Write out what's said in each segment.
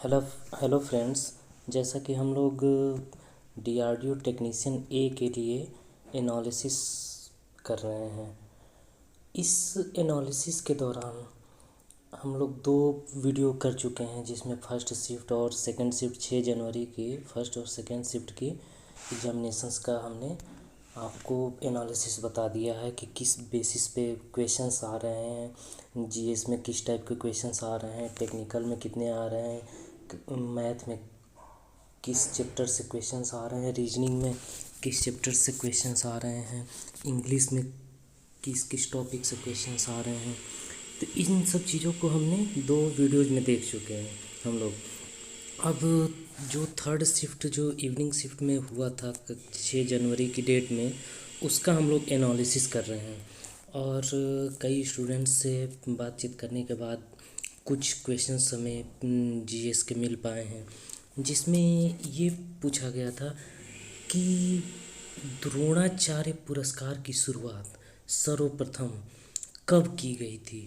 Hello hello friends. जैसा कि हम लोग डीआरडीओ टेक्नीशियन ए के लिए एनालिसिस कर रहे हैं। इस एनालिसिस के दौरान हम लोग दो वीडियो कर चुके हैं, जिसमें फ़र्स्ट शिफ्ट और सेकंड शिफ्ट 6 जनवरी की फ़र्स्ट और सेकंड शिफ्ट की एग्जामिनेशंस का हमने आपको एनालिसिस बता दिया है कि किस बेसिस पे क्वेश्चंस आ रहे हैं, जीएस में किस टाइप के क्वेश्चंस आ रहे हैं, टेक्निकल में कितने आ रहे हैं, मैथ में किस चैप्टर से क्वेश्चंस आ रहे हैं, रीजनिंग में किस चैप्टर से क्वेश्चंस आ रहे हैं, इंग्लिश में किस किस टॉपिक से क्वेश्चंस आ रहे हैं। तो इन सब चीज़ों को हमने दो वीडियोज़ में देख चुके हैं हम लोग। अब जो थर्ड शिफ्ट जो इवनिंग शिफ्ट में हुआ था 6 जनवरी की डेट में, उसका हम लोग एनालिसिस कर रहे हैं। और कई स्टूडेंट्स से बातचीत करने के बाद कुछ क्वेश्चंस हमें जीएस के मिल पाए हैं, जिसमें ये पूछा गया था कि द्रोणाचार्य पुरस्कार की शुरुआत सर्वप्रथम कब की गई थी।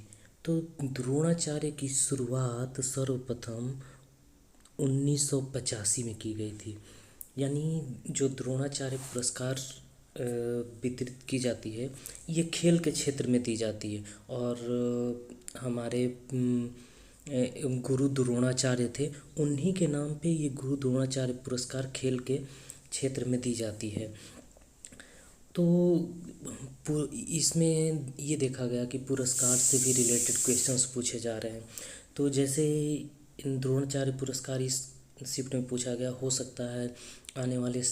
तो द्रोणाचार्य की शुरुआत सर्वप्रथम 1985 में की गई थी। यानी जो द्रोणाचार्य पुरस्कार वितरित की जाती है, ये खेल के क्षेत्र में दी जाती है। और हमारे गुरु द्रोणाचार्य थे, उन्हीं के नाम पे ये गुरु द्रोणाचार्य पुरस्कार खेल के क्षेत्र में दी जाती है। तो इसमें ये देखा गया कि पुरस्कार से भी रिलेटेड क्वेश्चंस पूछे जा रहे हैं। तो जैसे इन द्रोणाचार्य पुरस्कार इस शिफ्ट में पूछा गया, हो सकता है आने वाले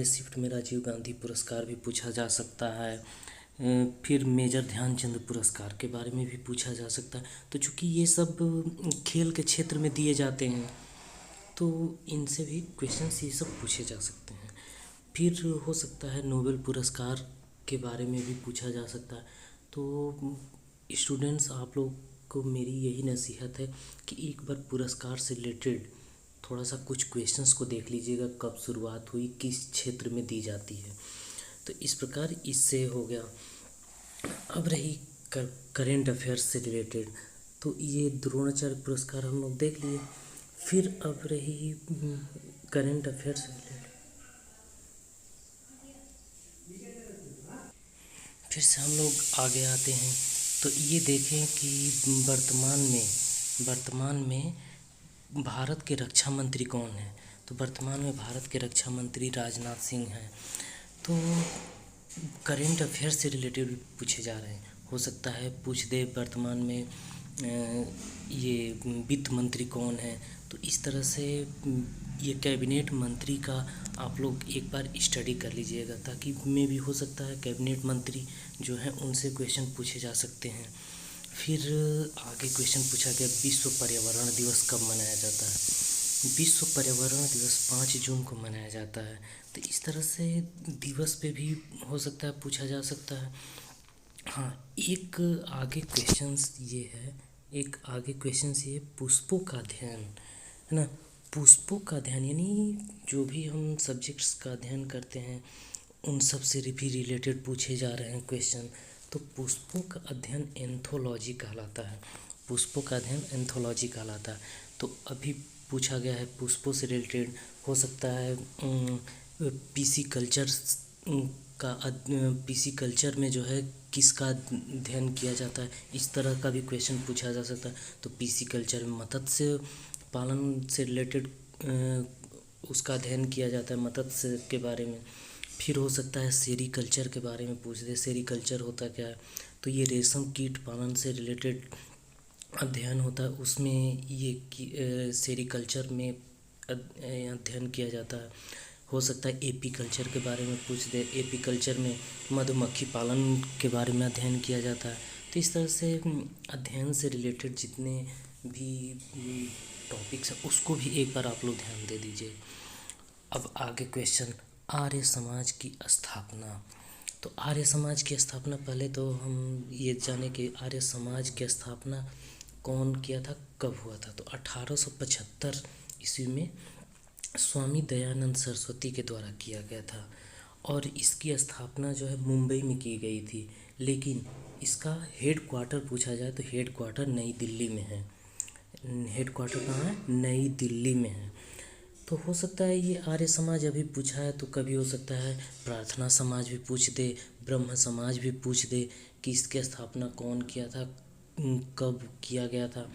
शिफ्ट में राजीव गांधी पुरस्कार भी पूछा जा सकता है। फिर मेजर ध्यानचंद पुरस्कार के बारे में भी पूछा जा सकता है। तो चूँकि ये सब खेल के क्षेत्र में दिए जाते हैं, तो इनसे भी क्वेश्चंस ये सब पूछे जा सकते हैं। फिर हो सकता है नोबेल पुरस्कार के बारे में भी पूछा जा सकता है। तो स्टूडेंट्स, आप लोग को मेरी यही नसीहत है कि एक बार पुरस्कार से रिलेटेड थोड़ा सा कुछ क्वेश्चंस को देख लीजिएगा, कब शुरुआत हुई, किस क्षेत्र में दी जाती है। तो इस प्रकार इससे हो गया। अब रही करेंट अफेयर्स से रिलेटेड, तो ये द्रोणाचार्य पुरस्कार हम लोग देख लिए। फिर अब रही करेंट अफेयर्स से रिलेटेड, फिर से हम लोग आगे आते हैं। तो ये देखें कि वर्तमान में भारत के रक्षा मंत्री कौन है। तो वर्तमान में भारत के रक्षा मंत्री राजनाथ सिंह हैं। तो करेंट अफेयर से रिलेटेड पूछे जा रहे हैं। हो सकता है पूछ दे वर्तमान में ये वित्त मंत्री कौन है। तो इस तरह से ये कैबिनेट मंत्री का आप लोग एक बार स्टडी कर लीजिएगा, ताकि में भी हो सकता है कैबिनेट मंत्री जो हैं उनसे क्वेश्चन पूछे जा सकते हैं। फिर आगे क्वेश्चन पूछा गया, विश्व पर्यावरण दिवस कब मनाया जाता है। विश्व पर्यावरण दिवस 5 जून को मनाया जाता है। तो इस तरह से दिवस पे भी हो सकता है पूछा जा सकता है। हाँ, एक आगे क्वेश्चंस ये पुष्पों का अध्ययन, है ना। पुष्पों का अध्ययन यानी जो भी हम सब्जेक्ट्स का अध्ययन करते हैं, उन सब से भी रिलेटेड पूछे जा रहे हैं क्वेश्चन। तो पुष्पों का अध्ययन एंथोलॉजी कहलाता है। पुष्पों का अध्ययन एंथोलॉजी कहलाता है। तो अभी पूछा गया है पुष्पों से रिलेटेड, हो सकता है पीसी कल्चर में जो है किसका अध्ययन किया जाता है, इस तरह का भी क्वेश्चन पूछा जा सकता है। तो पीसी कल्चर में मत्स्य पालन से रिलेटेड उसका अध्ययन किया जाता है, मत्स्य के बारे में। फिर हो सकता है सेरीकल्चर के बारे में पूछ दे, सेरीकल्चर होता क्या है। तो ये रेशम कीट पालन से रिलेटेड अध्ययन होता है, उसमें ये सेरीकल्चर में अध्ययन किया जाता है। हो सकता है एपी कल्चर के बारे में पूछ दे, एपी कल्चर में मधुमक्खी पालन के बारे में अध्ययन किया जाता है। तो इस तरह से अध्ययन से रिलेटेड जितने भी टॉपिक्स हैं, उसको भी एक बार आप लोग ध्यान दे दीजिए। अब आगे क्वेश्चन, आर्य समाज की स्थापना। तो आर्य समाज की स्थापना, पहले तो हम ये जाने कि आर्य समाज की स्थापना कौन किया था, कब हुआ था। तो 1875 ईस्वी में स्वामी दयानंद सरस्वती के द्वारा किया गया था। और इसकी स्थापना जो है मुंबई में की गई थी, लेकिन इसका हेड क्वार्टर पूछा जाए तो हेड क्वार्टर नई दिल्ली में है। हेडक्वार्टर कहाँ है? नई दिल्ली में है। तो हो सकता है ये आर्य समाज अभी पूछा है, तो कभी हो सकता है प्रार्थना समाज भी पूछ दे, ब्रह्म समाज भी पूछ दे कि इसकी स्थापना कौन किया था, कब किया गया था।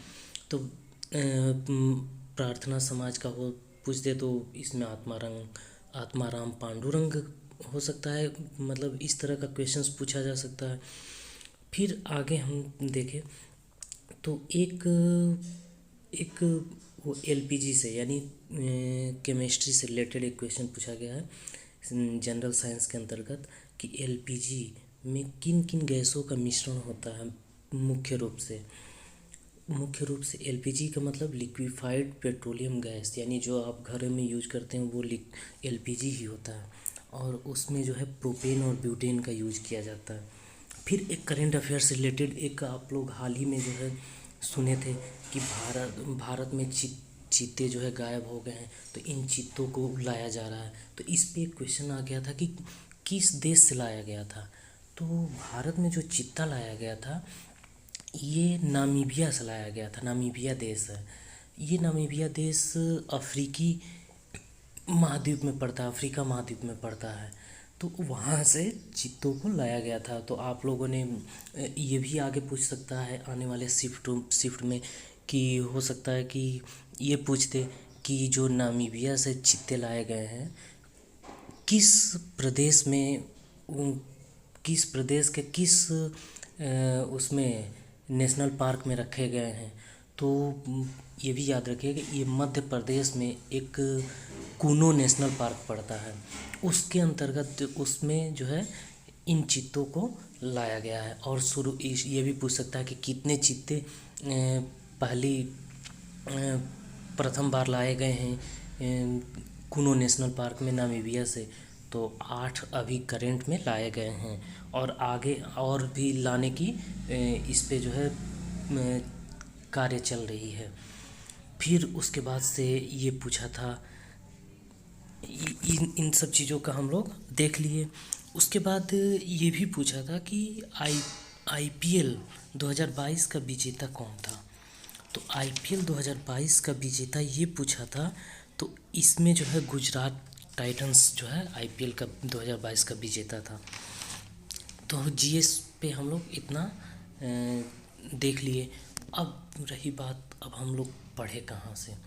तो प्रार्थना समाज का हो पूछ दे तो इसमें आत्माराम पांडुरंग हो सकता है, मतलब इस तरह का क्वेश्चंस पूछा जा सकता है। फिर आगे हम देखें तो एक एक वो एलपीजी से यानी केमिस्ट्री से रिलेटेड एक क्वेश्चन पूछा गया है जनरल साइंस के अंतर्गत कि एलपीजी में किन किन गैसों का मिश्रण होता है। मुख्य रूप से एलपीजी का मतलब लिक्विफाइड पेट्रोलियम गैस, यानी जो आप घर में यूज करते हैं वो एलपीजी ही होता है, और उसमें जो है प्रोपेन और ब्यूटेन का यूज किया जाता है। फिर एक करंट अफेयर से रिलेटेड एक आप लोग हाल ही में जो है सुने थे कि भारत में चीते जो है गायब हो गए हैं, तो इन चीतों को लाया जा रहा है। तो इस पे एक क्वेश्चन आ गया था कि किस देश से लाया गया था। तो भारत में जो चीता लाया गया था ये नामीबिया से लाया गया था। नामीबिया देश है, ये नामीबिया देश अफ्रीकी महाद्वीप में पड़ता है, अफ्रीका महाद्वीप में पड़ता है। तो वहाँ से चीतों को लाया गया था। तो आप लोगों ने ये भी आगे पूछ सकता है आने वाले शिफ्ट में कि हो सकता है कि ये पूछते कि जो नामीबिया से चीते लाए गए हैं किस प्रदेश में किस प्रदेश के किस उसमें नेशनल पार्क में रखे गए हैं। तो ये भी याद रखिएगा ये मध्य प्रदेश में एक कूनो नेशनल पार्क पड़ता है, उसके अंतर्गत उसमें जो है इन चीतों को लाया गया है। और ये भी पूछ सकता है कि कितने चीते पहली प्रथम बार लाए गए हैं कूनो नेशनल पार्क में नामीबिया से। तो 8 अभी करंट में लाए गए हैं, और आगे और भी लाने की इस पे जो है कार्य चल रही है। फिर उसके बाद से ये पूछा था इन सब चीज़ों का हम लोग देख लिए। उसके बाद ये भी पूछा था कि आईपीएल 2022 का विजेता कौन था। तो आईपीएल 2022 का विजेता ये पूछा था, तो इसमें जो है गुजरात टाइटंस जो है आईपीएल का 2022 का विजेता था। तो जीएस पे हम लोग इतना देख लिए। अब रही बात, अब हम लोग पढ़े कहाँ से।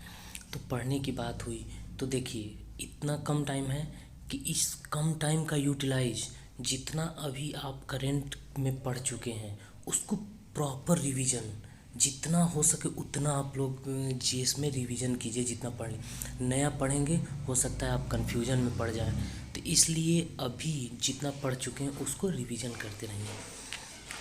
तो पढ़ने की बात हुई तो देखिए इतना कम टाइम है कि इस कम टाइम का यूटिलाइज जितना अभी आप करंट में पढ़ चुके हैं उसको प्रॉपर रिवीजन जितना हो सके उतना आप लोग जीएस में रिवीजन कीजिए। जितना पढ़ नया पढ़ेंगे हो सकता है आप कन्फ्यूजन में पड़ जाएं, तो इसलिए अभी जितना पढ़ चुके हैं उसको रिवीजन करते रहिए।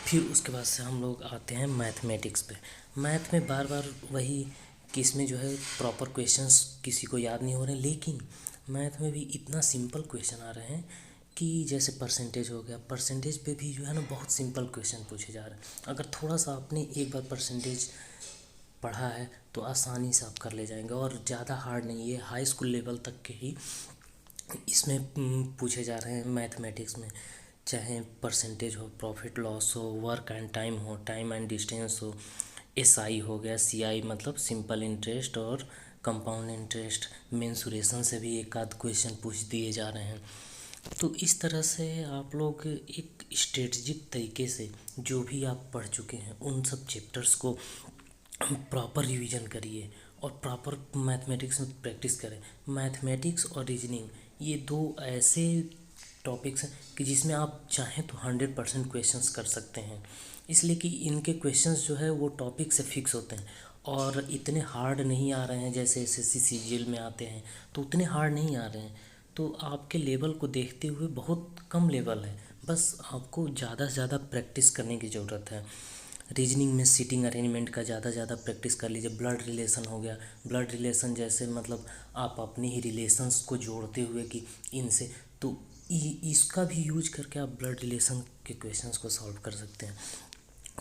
फिर उसके बाद से हम लोग आते हैं मैथमेटिक्स पे। मैथ में बार बार वही कि इसमें जो है प्रॉपर क्वेश्चंस किसी को याद नहीं हो रहे, लेकिन मैथ में भी इतना सिंपल क्वेश्चन आ रहे हैं कि जैसे परसेंटेज हो गया, परसेंटेज पे भी जो है ना बहुत सिंपल क्वेश्चन पूछे जा रहे हैं। अगर थोड़ा सा आपने एक बार परसेंटेज पढ़ा है तो आसानी से आप कर ले जाएंगे, और ज़्यादा हार्ड नहीं है, हाई स्कूल लेवल तक के ही इसमें पूछे जा रहे हैं मैथमेटिक्स में। चाहे परसेंटेज हो, प्रॉफिट लॉस हो, वर्क एंड टाइम हो, टाइम एंड डिस्टेंस हो, एसआई हो गया, सीआई मतलब सिंपल इंटरेस्ट और कंपाउंड इंटरेस्ट, मेंसुरेशन से भी एक आध क्वेश्चन पूछ दिए जा रहे हैं। तो इस तरह से आप लोग एक स्ट्रेटजिक तरीके से जो भी आप पढ़ चुके हैं उन सब चैप्टर्स को प्रॉपर रिवीजन करिए और प्रॉपर मैथमेटिक्स में प्रैक्टिस करें। मैथमेटिक्स और रीजनिंग ये दो ऐसे टॉपिक्स हैं कि जिसमें आप चाहें तो 100% क्वेश्चंस कर सकते हैं, इसलिए कि इनके क्वेश्चंस जो है वो टॉपिक से फिक्स होते हैं और इतने हार्ड नहीं आ रहे हैं जैसे एसएससी सीजीएल में आते हैं, तो उतने हार्ड नहीं आ रहे हैं। तो आपके लेवल को देखते हुए बहुत कम लेवल है, बस आपको ज़्यादा से ज़्यादा प्रैक्टिस करने की ज़रूरत है। रीजनिंग में सीटिंग अरेंजमेंट का ज़्यादा प्रैक्टिस कर लीजिए। ब्लड रिलेशन हो गया, ब्लड रिलेशन जैसे मतलब आप अपने ही रिलेशंस को जोड़ते हुए कि इनसे, तो इसका भी यूज करके आप ब्लड रिलेशन के क्वेश्चंस को सॉल्व कर सकते हैं।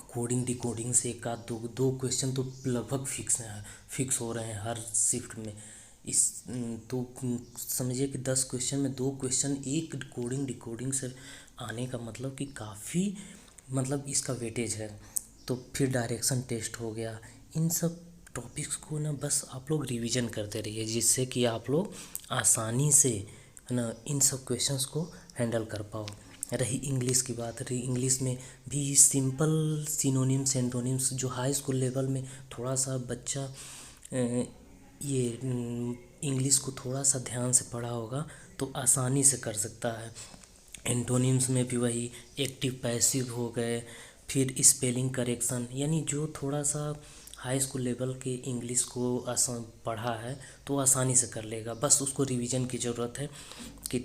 कोडिंग डिकोडिंग से एक आध दो क्वेश्चन तो लगभग फिक्स हो रहे हैं हर शिफ्ट में। इस तो समझिए कि 10 क्वेश्चन में 2 क्वेश्चन एक कोडिंग डिकोडिंग से आने का मतलब कि काफ़ी मतलब इसका वेटेज है। तो फिर डायरेक्शन टेस्ट हो गया, इन सब टॉपिक्स को ना बस आप लोग रिवीजन करते रहिए, जिससे कि आप लोग आसानी से है ना इन सब क्वेश्चंस को हैंडल कर पाओ। रही इंग्लिश की बात, रही इंग्लिश में भी सिंपल सिनोनिम्स एंटोनिम्स जो हाई स्कूल लेवल में थोड़ा सा बच्चा ये इंग्लिश को थोड़ा सा ध्यान से पढ़ा होगा तो आसानी से कर सकता है। एंटोनिम्स में भी वही एक्टिव पैसिव हो गए, फिर स्पेलिंग करेक्शन, यानी जो थोड़ा सा हाई स्कूल लेवल के इंग्लिश को आसान पढ़ा है तो आसानी से कर लेगा, बस उसको रिवीजन की ज़रूरत है कि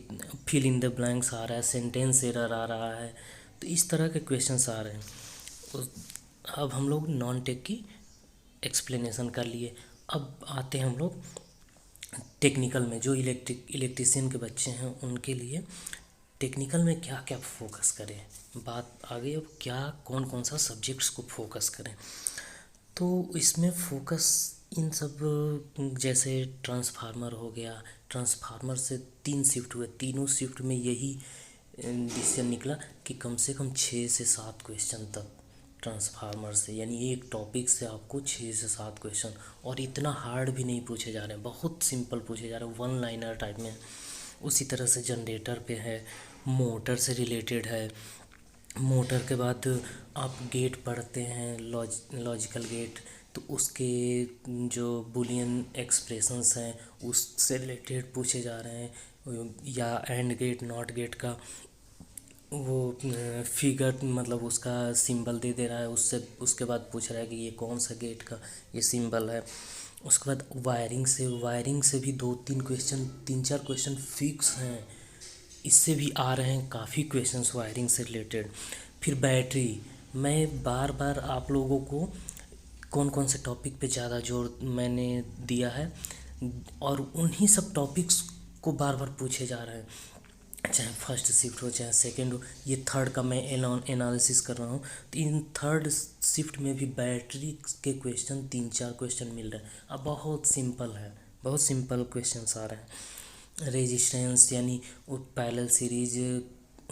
फिल इन द ब्लैंक्स आ रहा है, सेंटेंस एरर आ रहा है, तो इस तरह के क्वेश्चंस आ रहे हैं। अब हम लोग नॉन टेक की एक्सप्लेनेशन कर लिए। अब आते हैं हम लोग टेक्निकल में। जो इलेक्ट्रीशियन के बच्चे हैं उनके लिए टेक्निकल में क्या क्या फोकस करें, बात आ गई। अब क्या कौन कौन सा सब्जेक्ट्स को फोकस करें, तो इसमें फोकस इन सब जैसे ट्रांसफार्मर हो गया, ट्रांसफार्मर से 3 शिफ्ट हुए, तीनों शिफ्ट में यही डिसीजन निकला कि कम से कम 6 से 7 क्वेश्चन तक ट्रांसफार्मर से, यानी एक टॉपिक से आपको 6 से 7 क्वेश्चन, और इतना हार्ड भी नहीं पूछे जा रहे हैं, बहुत सिंपल पूछे जा रहे हैं, वन लाइनर टाइप में। उसी तरह से जनरेटर पे है, मोटर से रिलेटेड है। मोटर के बाद आप गेट पढ़ते हैं, लॉजिकल गेट, तो उसके जो बुलियन एक्सप्रेशंस हैं उससे रिलेटेड पूछे जा रहे हैं, या एंड गेट नॉट गेट का वो फिगर, मतलब उसका सिंबल दे रहा है, उससे उसके बाद पूछ रहा है कि ये कौन सा गेट का ये सिंबल है। उसके बाद वायरिंग से भी 2-3 क्वेश्चन, 3-4 क्वेश्चन फिक्स हैं, इससे भी आ रहे हैं काफ़ी क्वेश्चंस वायरिंग से रिलेटेड। फिर बैटरी, मैं बार बार आप लोगों को कौन कौन से टॉपिक पे ज़्यादा जोर मैंने दिया है, और उन्हीं सब टॉपिक्स को बार बार पूछे जा रहे हैं, चाहे फर्स्ट शिफ्ट हो चाहे सेकंड हो। ये थर्ड का मैं एनालिसिस कर रहा हूँ, तो इन थर्ड शिफ्ट में भी बैटरी के क्वेश्चन 3-4 क्वेश्चन मिल रहे हैं। अब बहुत सिंपल है, बहुत सिंपल क्वेश्चंस आ रहे हैं। रेजिस्टेंस यानी वो पैरेलल सीरीज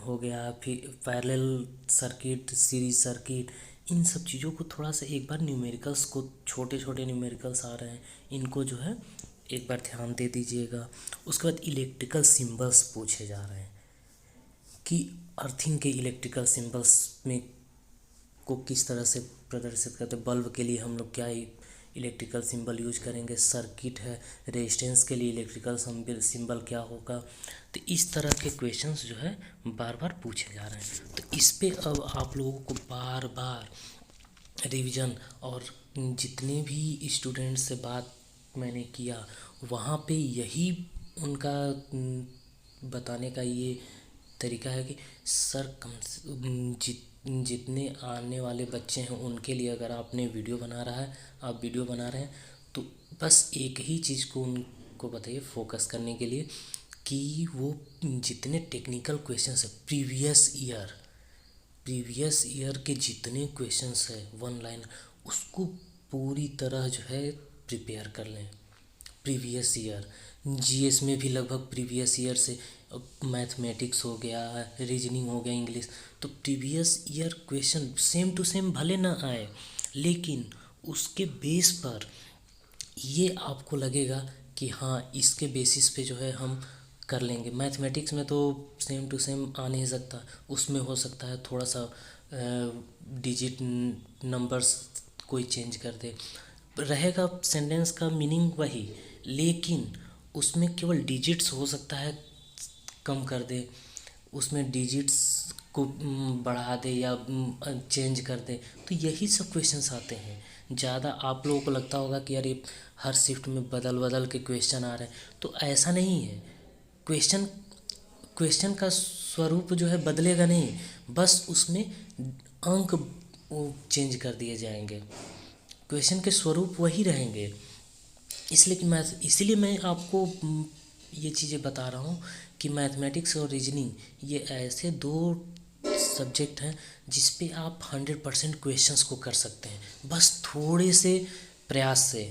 हो गया, फिर पैरेलल सर्किट, सीरीज सर्किट, इन सब चीज़ों को थोड़ा सा एक बार न्यूमेरिकल्स को, छोटे छोटे न्यूमेरिकल्स आ रहे हैं, इनको जो है एक बार ध्यान दे दीजिएगा। उसके बाद इलेक्ट्रिकल सिंबल्स पूछे जा रहे हैं कि अर्थिंग के इलेक्ट्रिकल सिंबल्स में को किस तरह से प्रदर्शित करते हैं। बल्ब के लिए हम लोग क्या इलेक्ट्रिकल सिंबल यूज करेंगे, सर्किट है, रेजिस्टेंस के लिए इलेक्ट्रिकल सिंबल क्या होगा। तो इस तरह के क्वेश्चंस जो है बार बार पूछे जा रहे हैं, तो इस पे अब आप लोगों को बार बार रिवीजन, और जितने भी स्टूडेंट्स से बात मैंने किया वहाँ पे यही उनका बताने का ये तरीका है कि सर जितने आने वाले बच्चे हैं उनके लिए अगर आपने वीडियो बना रहा है, आप वीडियो बना रहे हैं, तो बस एक ही चीज़ को उनको बताइए फोकस करने के लिए, कि वो जितने टेक्निकल क्वेश्चंस है प्रीवियस ईयर के जितने क्वेश्चंस है वन लाइन, उसको पूरी तरह जो है प्रिपेयर कर लें। प्रीवियस ईयर जीएस में भी लगभग प्रीवियस ईयर से, मैथमेटिक्स हो गया, रीजनिंग हो गया, इंग्लिश, तो previous year question same to same भले ना आए, लेकिन उसके बेस पर ये आपको लगेगा कि हाँ इसके बेसिस पे जो है हम कर लेंगे। मैथमेटिक्स में तो सेम टू सेम आ नहीं सकता, उसमें हो सकता है थोड़ा सा डिजिट नंबर्स कोई चेंज कर दे, रहेगा सेंटेंस का मीनिंग वही, लेकिन उसमें केवल डिजिट्स हो सकता है कम कर दे, उसमें डिजिट्स को बढ़ा दे या चेंज कर दे, तो यही सब क्वेश्चंस आते हैं। ज़्यादा आप लोगों को लगता होगा कि यार ये हर शिफ्ट में बदल बदल के क्वेश्चन आ रहे हैं, तो ऐसा नहीं है। क्वेश्चन का स्वरूप जो है बदलेगा नहीं, बस उसमें अंक वो चेंज कर दिए जाएंगे, क्वेश्चन के स्वरूप वही रहेंगे। इसलिए मैं आपको ये चीज़ें बता रहा हूँ कि मैथमेटिक्स और रीजनिंग ये ऐसे 2 सब्जेक्ट हैं जिस पे आप 100% क्वेश्चंस को कर सकते हैं, बस थोड़े से प्रयास से।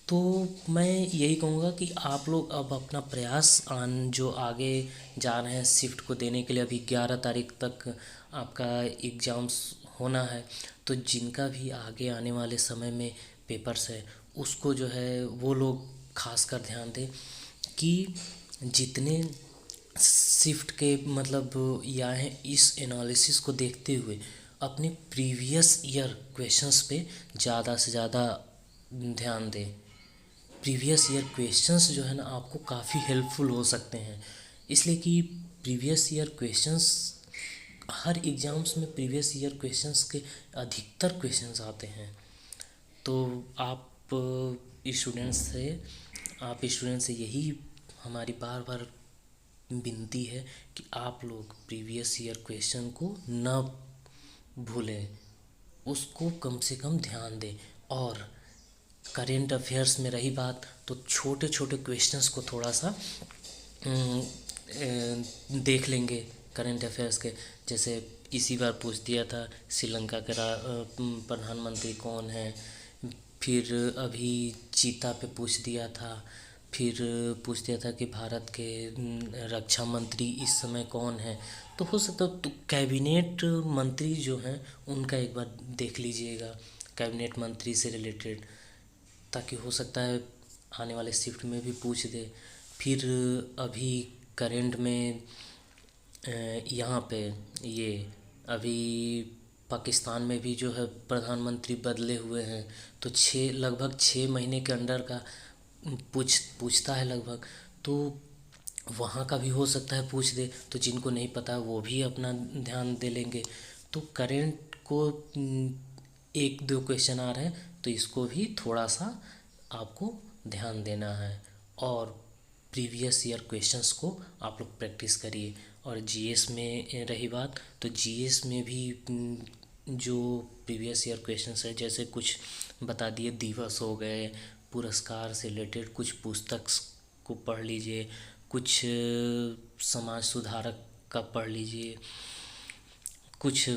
तो मैं यही कहूँगा कि आप लोग अब अपना प्रयास जो आगे जा रहे हैं शिफ्ट को देने के लिए, अभी 11 तारीख तक आपका एग्ज़ाम्स होना है, तो जिनका भी आगे आने वाले समय में पेपर्स है उसको जो है वो लोग खासकर ध्यान दें कि जितने शिफ्ट के मतलब या हैं इस एनालिसिस को देखते हुए अपने प्रीवियस ईयर क्वेश्चंस पे ज़्यादा से ज़्यादा ध्यान दें। प्रीवियस ईयर क्वेश्चंस जो है ना आपको काफ़ी हेल्पफुल हो सकते हैं, इसलिए कि प्रीवियस ईयर क्वेश्चंस हर एग्ज़ाम्स में प्रीवियस ईयर क्वेश्चंस के अधिकतर क्वेश्चंस आते हैं। तो आप स्टूडेंट्स से यही हमारी बार बार विनती है कि आप लोग प्रीवियस ईयर क्वेश्चन को न भूलें, उसको कम से कम ध्यान दें। और करेंट अफेयर्स में रही बात, तो छोटे छोटे क्वेश्चंस को थोड़ा सा देख लेंगे करेंट अफेयर्स के। जैसे इसी बार पूछ दिया था श्रीलंका के प्रधानमंत्री कौन है, फिर अभी चीता पे पूछ दिया था, फिर पूछ दिया था कि भारत के रक्षा मंत्री इस समय कौन है। तो हो सकता तो कैबिनेट मंत्री जो हैं उनका एक बार देख लीजिएगा, कैबिनेट मंत्री से रिलेटेड, ताकि हो सकता है आने वाले शिफ्ट में भी पूछ दे। फिर अभी करेंट में यहाँ पे ये अभी पाकिस्तान में भी जो है प्रधानमंत्री बदले हुए हैं, तो लगभग 6 महीने के अंडर का पूछता है लगभग, तो वहाँ का भी हो सकता है पूछ दे। तो जिनको नहीं पता वो भी अपना ध्यान दे लेंगे। तो करेंट को 1-2 क्वेश्चन आ रहे हैं, तो इसको भी थोड़ा सा आपको ध्यान देना है। और प्रीवियस ईयर क्वेश्चंस को आप लोग प्रैक्टिस करिए। और जीएस में रही बात, तो जीएस में भी जो प्रीवियस ईयर क्वेश्चंस है, जैसे कुछ बता दिए दिवस हो गए, पुरस्कार से रिलेटेड कुछ पुस्तक को पढ़ लीजिए, कुछ समाज सुधारक का पढ़ लीजिए, कुछ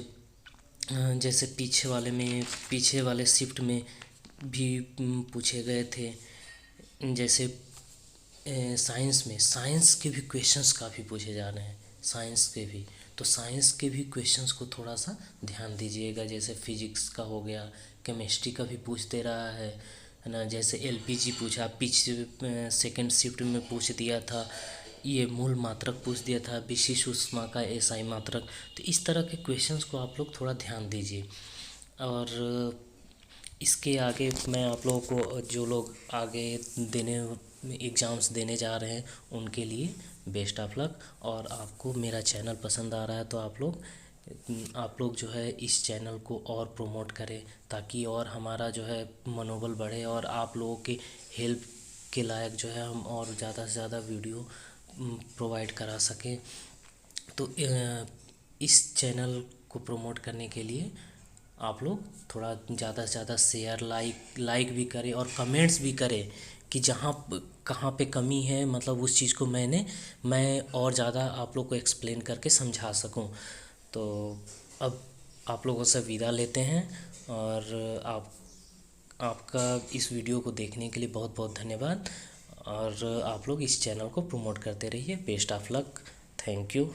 जैसे पीछे वाले शिफ्ट में भी पूछे गए थे। जैसे साइंस के भी क्वेश्चंस काफ़ी पूछे जा रहे हैं, साइंस के भी। तो साइंस के भी क्वेश्चंस को थोड़ा सा ध्यान दीजिएगा। जैसे फिजिक्स का हो गया, केमिस्ट्री का भी पूछ दे रहा है ना। जैसे एलपीजी पूछा, सेकंड शिफ्ट में पूछ दिया था, ये मूल मात्रक पूछ दिया था, विशिष्ट ऊष्मा का एसआई मात्रक। तो इस तरह के क्वेश्चंस को आप लोग थोड़ा ध्यान दीजिए। और इसके आगे मैं आप लोगों को, जो लोग आगे एग्ज़ाम्स देने जा रहे हैं, उनके लिए बेस्ट ऑफ लक। और आपको मेरा चैनल पसंद आ रहा है तो आप लोग जो है इस चैनल को और प्रमोट करें, ताकि और हमारा जो है मनोबल बढ़े और आप लोगों के हेल्प के लायक जो है हम और ज़्यादा से ज़्यादा वीडियो प्रोवाइड करा सकें। तो इस चैनल को प्रमोट करने के लिए आप लोग थोड़ा ज़्यादा से ज़्यादा शेयर, लाइक भी करें और कमेंट्स भी करें कि कहाँ पे कमी है, मतलब उस चीज़ को मैं और ज़्यादा आप लोग को एक्सप्लेन करके समझा सकूं। तो अब आप लोगों से विदा लेते हैं। और आपका इस वीडियो को देखने के लिए बहुत बहुत धन्यवाद। और आप लोग इस चैनल को प्रमोट करते रहिए। Best of luck. Thank you.